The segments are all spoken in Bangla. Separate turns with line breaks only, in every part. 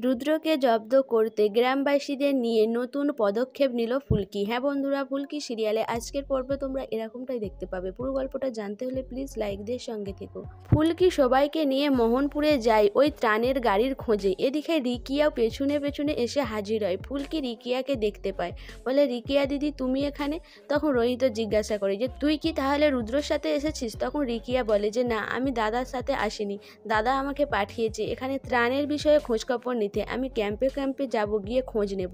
রুদ্রকে জব্দ করতে গ্রামবাসীদের নিয়ে নতুন পদক্ষেপ নিল ফুলকি। হ্যাঁ বন্ধুরা, ফুলকি সিরিয়ালে আজকের পর্বে তোমরা এরকমটাই দেখতে পাবে। পুরো গল্পটা জানতে হলে প্লিজ লাইক দিয়ে সঙ্গে থেকো। ফুলকি সবাইকে নিয়ে মোহনপুরে যায় ওই ত্রাণের গাড়ির খোঁজে। এদিকে রিকিয়াও পেছনে পেছনে এসে হাজির হয়। ফুলকি রিকিয়াকে দেখতে পায়, বলে রিকিয়া দিদি তুমি এখানে? তখন রোহিত জিজ্ঞাসা করে যে তুই কি তাহলে রুদ্রর সাথে এসেছিস? তখন রিকিয়া বলে যে না, আমি দাদার সাথে আসিনি, দাদা আমাকে পাঠিয়েছে এখানে ত্রাণের বিষয়ে খোঁজখবর নিতে। আমি ক্যাম্পে ক্যাম্পে যাব, গিয়ে খোঁজ নেব।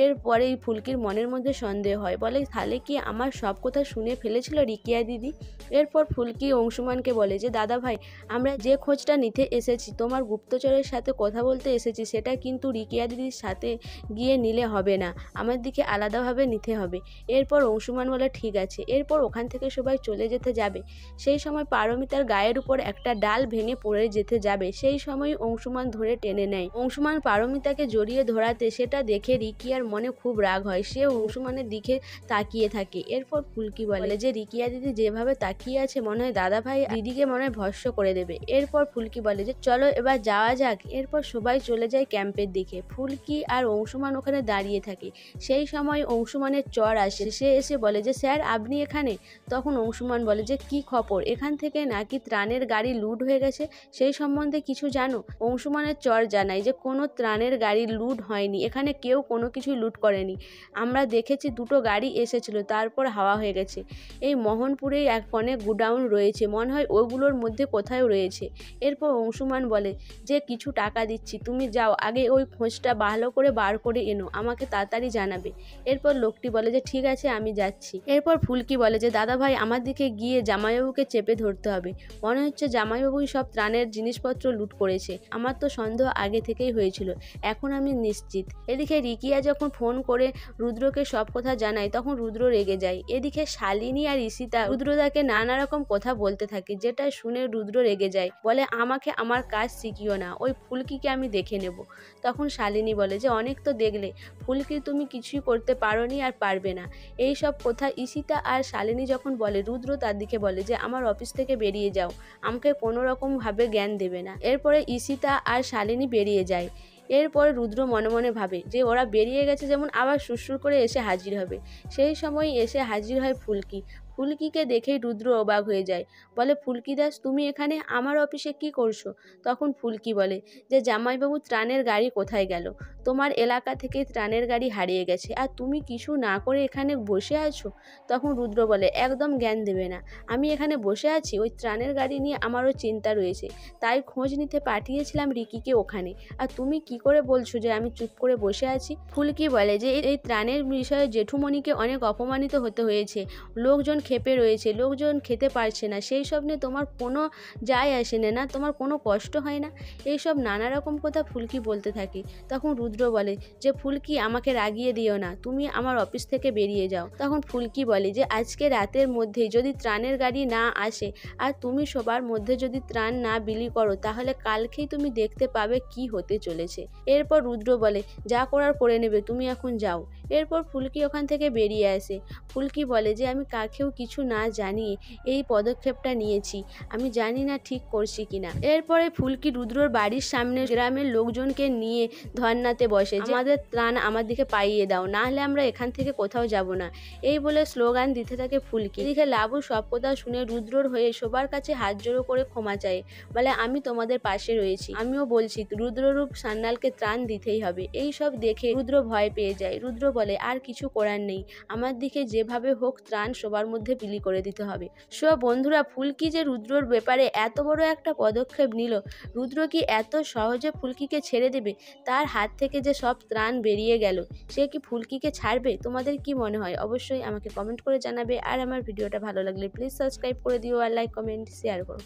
এরপরেই ফুলকির মনের মধ্যে সন্দেহ হয়, বলে তাহলে কি আমার সব কথা শুনে ফেলেছিল রিকিয়া দিদি? এরপর ফুলকি অংশুমানকে বলে যে দাদা ভাই, আমরা যে খোঁজটা নিতে এসেছি, তোমার গুপ্তচরের সাথে কথা বলতে এসেছি, সেটা কিন্তু রিকিয়া দিদির সাথে গিয়ে নিলে হবে না, আমার দিকে আলাদাভাবে নিতে হবে। এরপর অংশুমান বলে ঠিক আছে। এরপর ওখান থেকে সবাই চলে যেতে যাবে। সেই সময় পারমিতার গায়ের উপর একটা ডাল ভেঙে পড়ে যেতে যাবে, সেই সময় অংশুমান ধরে টেনে নেয়। অংশুমান পারমিতাকে জড়িয়ে ধরাতে সেটা দেখে রিকিয়ার মনে খুব রাগ হয়। সে অংশুমানের দিকে তাকিয়ে থাকে। এরপর ফুলকি বলে যে রিকিয়া দিদি যেভাবে তাকিয়ে আছে, মনে হয় দাদা ভাই দিদিকে মনে হয় ভস্ম করে দেবে। এরপর ফুলকি বলে যে চলো এবার যাওয়া যাক। এরপর সবাই চলে যায় ক্যাম্পের দিকে। ফুলকি আর অংশুমান ওখানে দাঁড়িয়ে থাকে। সেই সময় অংশুমানের চর আসে। সে এসে বলে যে স্যার আপনি এখানে? তখন অংশুমান বলে যে কি খবর, এখান থেকে নাকি ত্রাণের গাড়ি লুট হয়ে গেছে, সেই সম্বন্ধে কিছু জানো? অংশুমানের চর জানায় যে কোনো ত্রাণের গাড়ি লুট হয়নি, এখানে কেউ কোনো কিছুই লুট করেনি। আমরা দেখেছি দুটো গাড়ি এসেছিল, তারপর হাওয়া হয়ে গেছে। এই মোহনপুরেই এক অনেক গুডাউন রয়েছে, মনে হয় ওইগুলোর মধ্যে কোথাও রয়েছে। এরপর অংশুমান বলে যে কিছু টাকা দিচ্ছি, তুমি যাও আগে ওই খোঁজটা ভালো করে বার করে এনো, আমাকে তাড়াতাড়ি জানাবে। এরপর লোকটি বলে যে ঠিক আছে আমি যাচ্ছি। এরপর ফুলকি বলে যে দাদা ভাই আমার দিকে গিয়ে জামাইবাবুকে চেপে ধরতে হবে, মনে হচ্ছে জামাইবাবুই সব ত্রাণের জিনিসপত্র লুট করেছে। আমার তো সন্দেহ আগে থেকেই হয়েছিল, এখন আমি নিশ্চিত। এদিকে রিকিয়া যখন ফোন করে রুদ্রকে সব কথা জানায়, তখন রুদ্র রেগে যায়। এদিকে শালিনী আর ঈশিতা রুদ্রদাকে নানা রকম কথা বলতে থাকে, যেটা শুনে রুদ্র রেগে যায়, বলে আমাকে আমার কাজ শিখিও না, ওই ফুলকিকে আমি দেখে নেব। তখন শালিনী বলে যে অনেক তো দেখলে ফুলকি, তুমি কিছুই করতে পারোনি আর পারবে না। এই সব কথা ঈশিতা আর শালিনী যখন বলে, রুদ্র তার দিকে বলে যে আমার অফিস থেকে বেরিয়ে যাও, আমাকে কোনো রকম ভাবে জ্ঞান দেবে না। এরপরে ঈশিতা আর শালিনী বেরিয়ে যায়। এরপরে রুদ্র মনে মনে ভাবে যে ওরা বেরিয়ে গেছে যেমন আবার সুরসুর করে এসে হাজির হবে। সেই সময় এসে হাজির হয় ফুলকি। ফুলকিকে দেখেই রুদ্র অবাক হয়ে যায়, বলে ফুলকি দাস তুমি এখানে, আমার অফিসে কি করছো? তখন ফুলকি বলে যে জামাইবাবু ত্রাণের গাড়ি কোথায় গেল? তোমার এলাকা থেকে ত্রাণের গাড়ি হারিয়ে গেছে, আর তুমি কিছু না করে এখানে বসে আছো। তখন রুদ্র বলে একদম জ্ঞান দেবে না, আমি এখানে বসে আছি, ওই ত্রাণের গাড়ি নিয়ে আমারও চিন্তা রয়েছে, তাই খোঁজ নিতে পাঠিয়েছিলাম রিকিকে ওখানে, আর তুমি কি করে বলছো যে আমি চুপ করে বসে আছি? ফুলকি বলে যে এই ত্রাণের বিষয়ে জেঠুমণিকে অনেক অপমানিত হতে হয়েছে, লোকজন খেপে রয়েছে, লোকজন খেতে পারছে না, সেই সব নিয়ে তোমার কোনো যায় আসে না, তোমার কোনো কষ্ট হয় না? এইসব নানা রকম কথা ফুলকি বলতে থাকে। তখন রুদ্র বলে যে ফুলকি আমাকে রাগিয়ে দিও না, তুমি আমার অফিস থেকে বেরিয়ে যাও। তখন ফুলকি বলে যে আজকে রাতের মধ্যেই যদি ত্রাণের গাড়ি না আসে, আর তুমি সবার মধ্যে যদি ত্রাণ না বিলি করো, তাহলে কালকেই তুমি দেখতে পাবে কি হতে চলেছে। এরপর রুদ্র বলে যা করার করে নেবে, তুমি এখন যাও। এরপর ফুলকি ওখান থেকে বেরিয়ে আসে। ফুলকি বলে যে আমি কাকেও কিছু না জানিয়ে এই পদক্ষেপটা নিয়েছি, আমি জানি না ঠিক করছি কিনা। এরপরে ফুলকি রুদ্রর বাড়ির সামনে গ্রামের লোকজনকে নিয়ে ধর্নাতে বসে, আমাদের ত্রাণ আমার দিকে পাইয়ে দাও, না হলে আমরা এখান থেকে কোথাও যাব না, এই বলে স্লোগান দিতে থাকে ফুলকি। এদিকে লাবু সব কথা শুনে রুদ্রর হয়ে সবার কাছে হাত জোড়ো করে ক্ষমা চায়, বলে আমি তোমাদের পাশে রয়েছি, আমিও বলছি রুদ্ররূপ সান্যালকে ত্রাণ দিতেই হবে। এই সব দেখে রুদ্র ভয় পেয়ে যায়। রুদ্র বলে আর কিছু করার নেই, আমার দিকে যেভাবে হোক ত্রাণ সবার মধ্যে বিলি করে দিতে হবে। বন্ধুরা, ফুলকি যে রুদ্রর ব্যাপারে এত বড় একটা পদক্ষেপ নিল, রুদ্র কি এত সহজে ফুলকিকে ছেড়ে দেবে? তার হাত থেকে যে সব ত্রাণ বেরিয়ে গেল, সে কি ফুলকিকে ছাড়বে? তোমাদের কি মনে হয় অবশ্যই আমাকে কমেন্ট করে জানাবে। আর আমার ভিডিওটা ভালো লাগলে প্লিজ সাবস্ক্রাইব করে দিও, আর লাইক কমেন্ট শেয়ার করো।